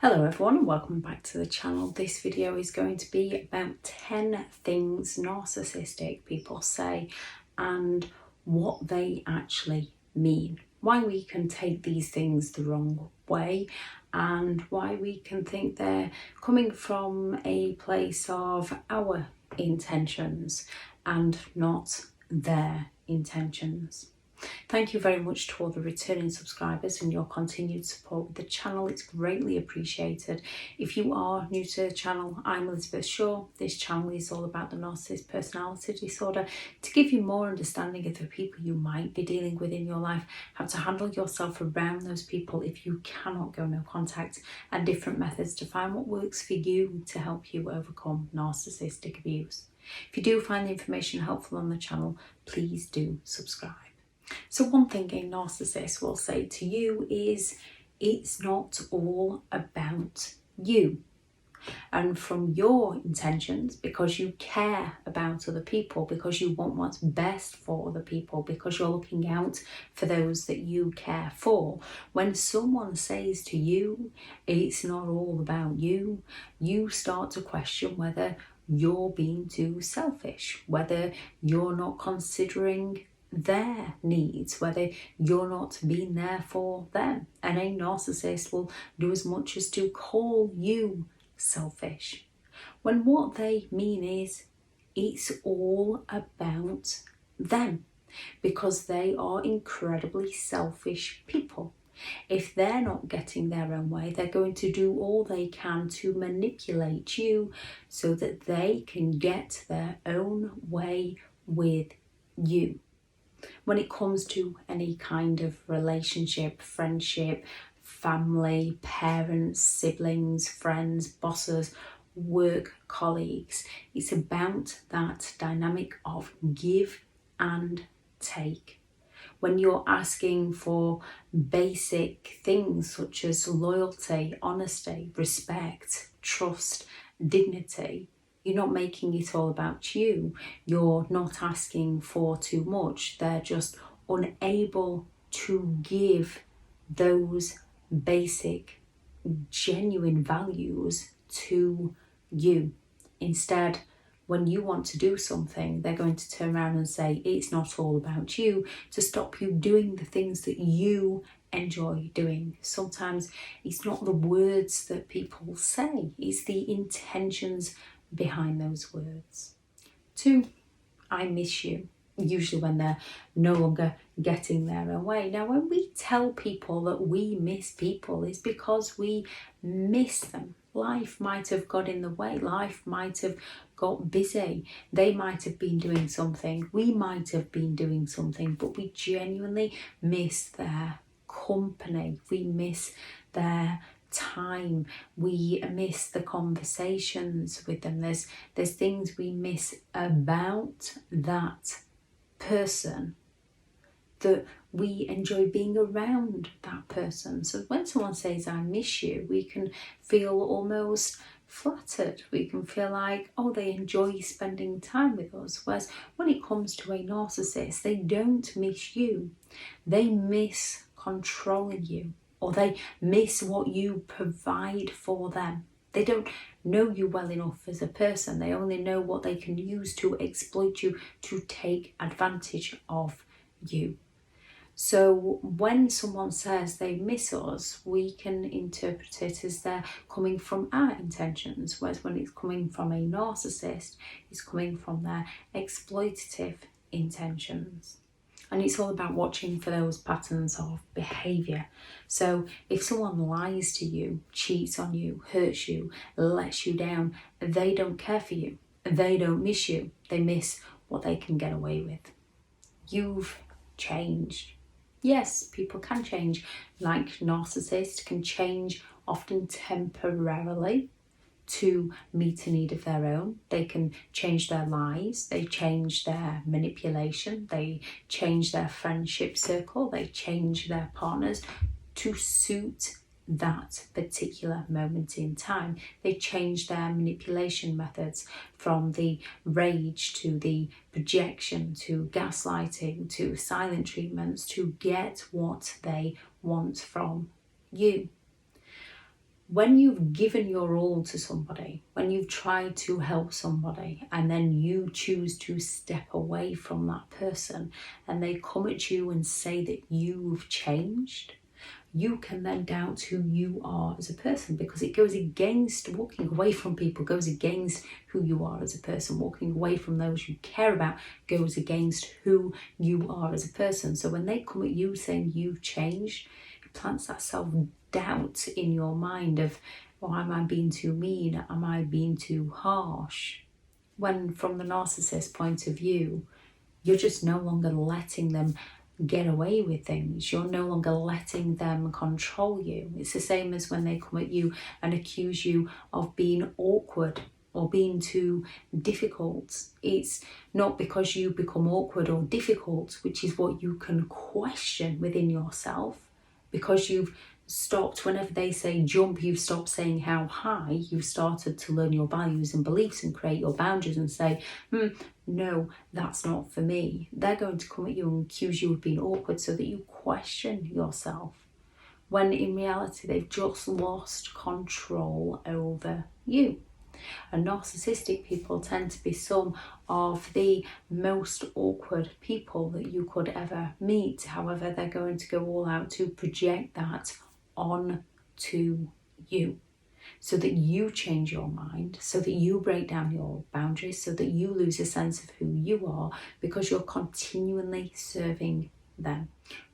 Hello everyone and welcome back to the channel. This video is going to be about 10 things narcissistic people say and what they actually mean. Why we can take these things the wrong way and why we can think they're coming from a place of our intentions and not their intentions. Thank you very much to all the returning subscribers and your continued support with the channel. It's greatly appreciated. If you are new to the channel, I'm Elizabeth Shaw. This channel is all about the narcissist personality disorder to give you more understanding of the people you might be dealing with in your life, how to handle yourself around those people if you cannot go no contact, and different methods to find what works for you to help you overcome narcissistic abuse. If you do find the information helpful on the channel, please do subscribe. So one thing a narcissist will say to you is, it's not all about you. And from your intentions, because you care about other people, because you want what's best for other people, because you're looking out for those that you care for, when someone says to you, it's not all about you, you start to question whether you're being too selfish, whether you're not considering their needs, whether you're not being there for them. And a narcissist will do as much as to call you selfish, when what they mean is it's all about them, because they are incredibly selfish people. If they're not getting their own way, they're going to do all they can to manipulate you so that they can get their own way with you. When it comes to any kind of relationship, friendship, family, parents, siblings, friends, bosses, work colleagues, it's about that dynamic of give and take. When you're asking for basic things such as loyalty, honesty, respect, trust, dignity, you're not making it all about you. You're not asking for too much. They're just unable to give those basic, genuine values to you. Instead, when you want to do something, they're going to turn around and say, it's not all about you, to stop you doing the things that you enjoy doing. Sometimes it's not the words that people say, it's the intentions behind those words. 2, I miss you. Usually when they're no longer getting their own way. Now, when we tell people that we miss people, it's because we miss them. Life might have got in the way. Life might have got busy. They might have been doing something. We might have been doing something, but we genuinely miss their company. We miss their time. We miss the conversations with them. There's things we miss about that person, that we enjoy being around that person. So when someone says I miss you, we can feel almost flattered. We can feel like, oh, they enjoy spending time with us. Whereas when it comes to a narcissist, they don't miss you. They miss controlling you, or they miss what you provide for them. They don't know you well enough as a person. They only know what they can use to exploit you, to take advantage of you. So when someone says they miss us, we can interpret it as they're coming from our intentions, whereas when it's coming from a narcissist, it's coming from their exploitative intentions. And it's all about watching for those patterns of behaviour. So if someone lies to you, cheats on you, hurts you, lets you down, they don't care for you. They don't miss you. They miss what they can get away with. You've changed. Yes, people can change. Like narcissists can change often temporarily to meet a need of their own. They can change their lies, they change their manipulation, they change their friendship circle, they change their partners to suit that particular moment in time. They change their manipulation methods from the rage to the projection to gaslighting to silent treatments to get what they want from you. When you've given your all to somebody, when you've tried to help somebody, and then you choose to step away from that person and they come at you and say that you've changed, you can then doubt who you are as a person, because it goes against, walking away from people goes against who you are as a person. Walking away from those you care about goes against who you are as a person. So when they come at you saying you've changed, it plants that self-doubt in your mind of, well, am I being too mean? Am I being too harsh? When from the narcissist point of view, you're just no longer letting them get away with things. You're no longer letting them control you. It's the same as when they come at you and accuse you of being awkward or being too difficult. It's not because you become awkward or difficult, which is what you can question within yourself, because you've stopped, whenever they say jump, you've stopped saying how high. You've started to learn your values and beliefs and create your boundaries and say, no, that's not for me. They're going to come at you and accuse you of being awkward so that you question yourself, when in reality they've just lost control over you. And narcissistic people tend to be some of the most awkward people that you could ever meet. However, they're going to go all out to project that on to you, so that you change your mind, so that you break down your boundaries, so that you lose a sense of who you are, because you're continually serving them.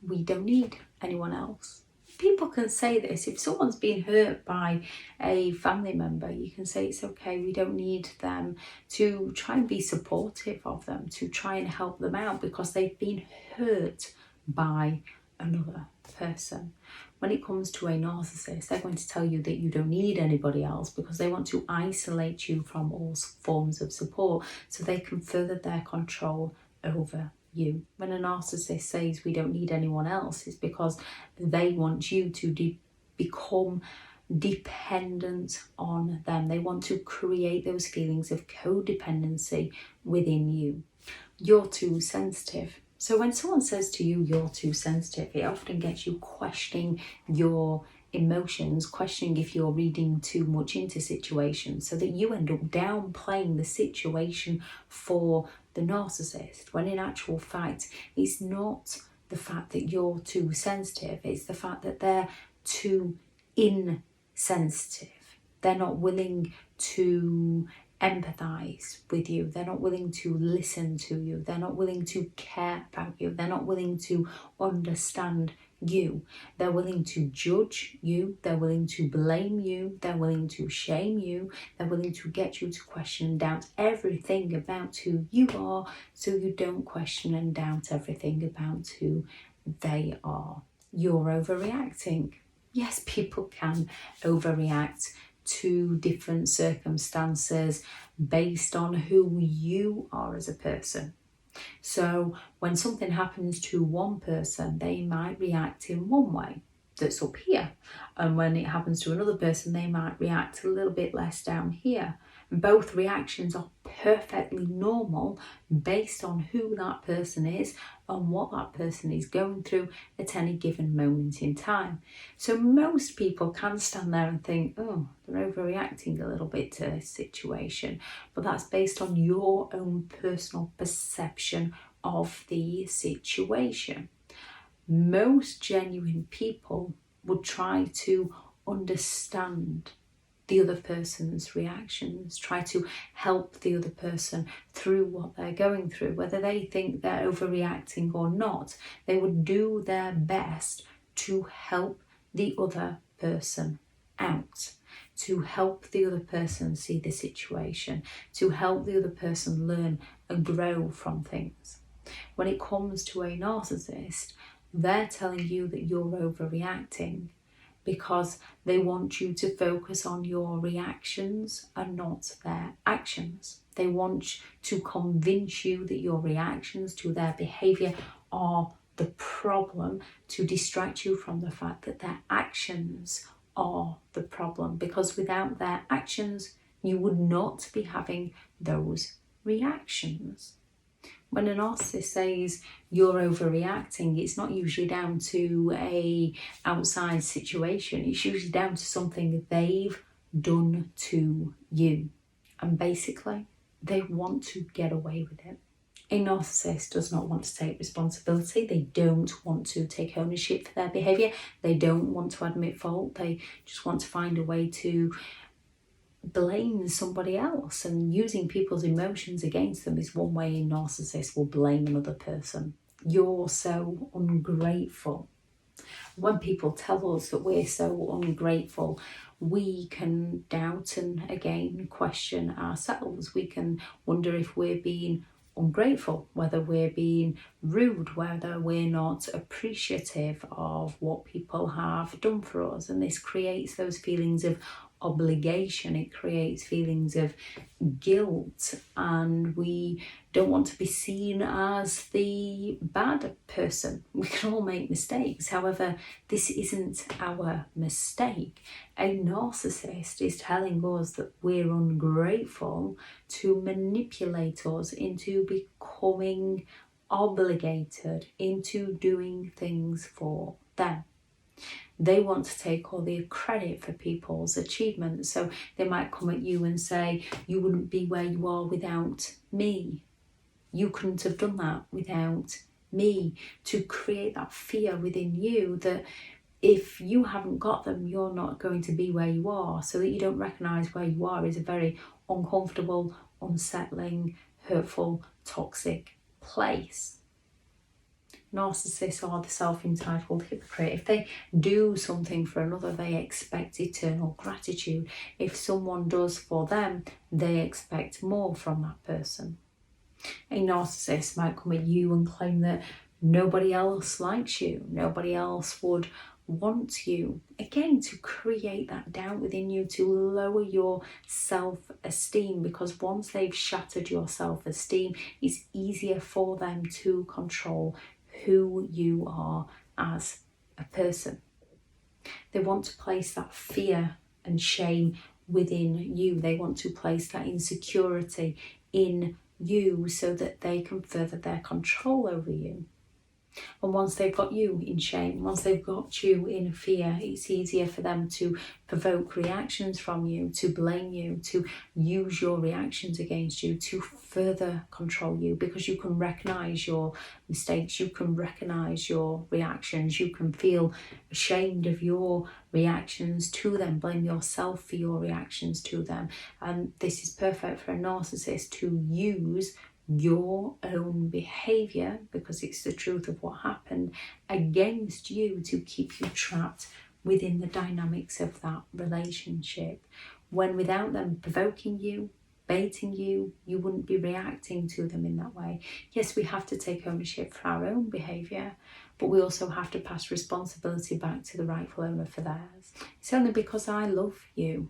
We don't need anyone else. People can say this. If someone's been hurt by a family member, you can say it's okay, we don't need them, to try and be supportive of them, to try and help them out because they've been hurt by another person. When it comes to a narcissist, they're going to tell you that you don't need anybody else because they want to isolate you from all forms of support so they can further their control over you. When a narcissist says we don't need anyone else, it's because they want you to become dependent on them. They want to create those feelings of codependency within you. You're too sensitive. So when someone says to you, you're too sensitive, it often gets you questioning your emotions, questioning if you're reading too much into situations, so that you end up downplaying the situation for the narcissist, when in actual fact, it's not the fact that you're too sensitive, it's the fact that they're too insensitive. They're not willing to empathize with you. They're not willing to listen to you. They're not willing to care about you. They're not willing to understand you. They're willing to judge you. They're willing to blame you. They're willing to shame you. They're willing to get you to question and doubt everything about who you are, so you don't question and doubt everything about who they are. You're overreacting. Yes, people can overreact to different circumstances based on who you are as a person. So when something happens to one person, they might react in one way that's up here, and when it happens to another person, they might react a little bit less down here. Both reactions are perfectly normal based on who that person is and what that person is going through at any given moment in time. So most people can stand there and think, oh, they're overreacting a little bit to this situation, but that's based on your own personal perception of the situation. Most genuine people would try to understand the other person's reactions, try to help the other person through what they're going through. Whether they think they're overreacting or not, they would do their best to help the other person out, to help the other person see the situation, to help the other person learn and grow from things. When it comes to a narcissist, they're telling you that you're overreacting because they want you to focus on your reactions and not their actions. They want to convince you that your reactions to their behaviour are the problem, to distract you from the fact that their actions are the problem, because without their actions, you would not be having those reactions. When a narcissist says you're overreacting, it's not usually down to a outside situation. It's usually down to something they've done to you. And basically, they want to get away with it. A narcissist does not want to take responsibility. They don't want to take ownership for their behaviour. They don't want to admit fault. They just want to find a way to blame somebody else, and using people's emotions against them is one way a narcissist will blame another person. You're so ungrateful. When people tell us that we're so ungrateful, we can doubt and again question ourselves. We can wonder if we're being ungrateful, whether we're being rude, whether we're not appreciative of what people have done for us. And this creates those feelings of obligation. It creates feelings of guilt, and we don't want to be seen as the bad person. We can all make mistakes. However, this isn't our mistake. A narcissist is telling us that we're ungrateful to manipulate us into becoming obligated, into doing things for them. They want to take all the credit for people's achievements. So they might come at you and say, you wouldn't be where you are without me. You couldn't have done that without me. To create that fear within you that if you haven't got them, you're not going to be where you are. So that you don't recognise where you are is a very uncomfortable, unsettling, hurtful, toxic place. Narcissists are the self-entitled hypocrite. If they do something for another, they expect eternal gratitude. If someone does for them, they expect more from that person. A narcissist might come at you and claim that nobody else likes you, nobody else would want you. Again, to create that doubt within you, to lower your self-esteem, because once they've shattered your self-esteem, it's easier for them to control who you are as a person. They want to place that fear and shame within you. They want to place that insecurity in you so that they can further their control over you. And once they've got you in shame, once they've got you in fear, it's easier for them to provoke reactions from you, to blame you, to use your reactions against you, to further control you, because you can recognise your mistakes, you can recognise your reactions, you can feel ashamed of your reactions to them, blame yourself for your reactions to them. And this is perfect for a narcissist to use your own behaviour, because it's the truth of what happened, against you to keep you trapped within the dynamics of that relationship. When without them provoking you, baiting you, you wouldn't be reacting to them in that way. Yes, we have to take ownership for our own behaviour, but we also have to pass responsibility back to the rightful owner for theirs. It's only because I love you.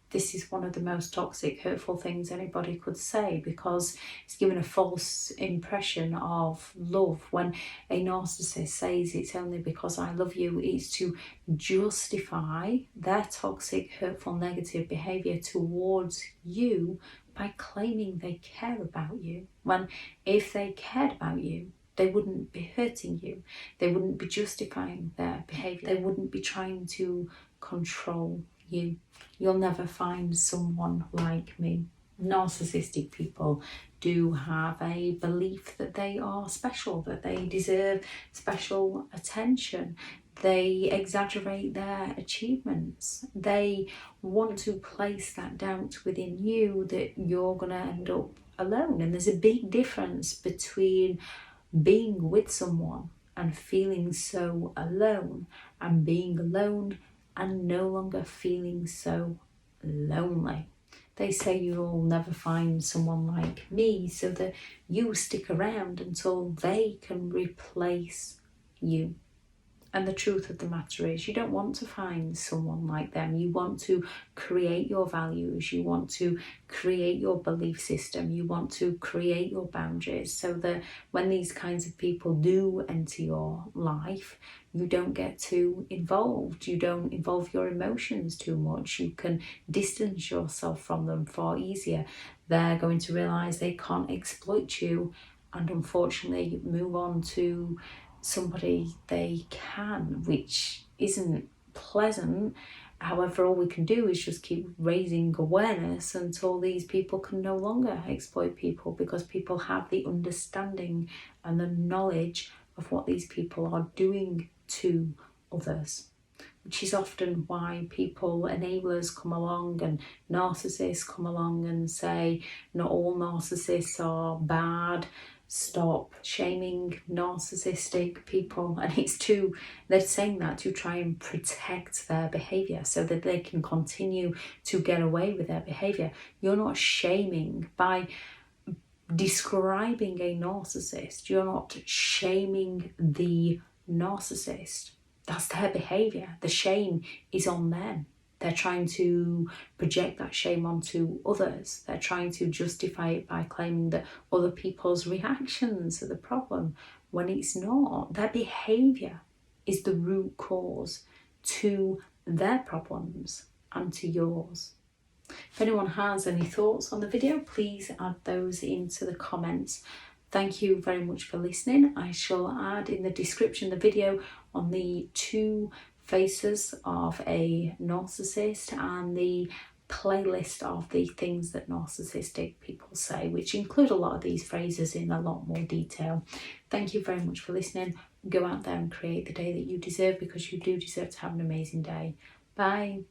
This is one of the most toxic, hurtful things anybody could say, because it's given a false impression of love. When a narcissist says it's only because I love you, it's to justify their toxic, hurtful, negative behaviour towards you by claiming they care about you. When if they cared about you, they wouldn't be hurting you. They wouldn't be justifying their behaviour. They wouldn't be trying to control you. You'll never find someone like me. Narcissistic people do have a belief that they are special, that they deserve special attention. They exaggerate their achievements. They want to place that doubt within you that you're going to end up alone. And there's a big difference between being with someone and feeling so alone, and being alone and no longer feeling so lonely. They say you'll never find someone like me, so that you stick around until they can replace you. And the truth of the matter is, you don't want to find someone like them. You want to create your values. You want to create your belief system. You want to create your boundaries, so that when these kinds of people do enter your life, you don't get too involved. You don't involve your emotions too much. You can distance yourself from them far easier. They're going to realise they can't exploit you and unfortunately move on to somebody they can, which isn't pleasant. However, all we can do is just keep raising awareness until these people can no longer exploit people, because people have the understanding and the knowledge of what these people are doing to others, which is often why people, enablers, come along and narcissists come along and say not all narcissists are bad, stop shaming narcissistic people. And they're saying that to try and protect their behaviour so that they can continue to get away with their behaviour. You're not shaming by describing a narcissist, you're not shaming the narcissist. That's their behaviour. The shame is on them. They're trying to project that shame onto others. They're trying to justify it by claiming that other people's reactions are the problem, when it's not. Their behaviour is the root cause to their problems and to yours. If anyone has any thoughts on the video, please add those into the comments. Thank you very much for listening. I shall add in the description the video on the 2 faces of a narcissist and the playlist of the things that narcissistic people say, which include a lot of these phrases in a lot more detail. Thank you very much for listening. Go out there and create the day that you deserve, because you do deserve to have an amazing day. Bye.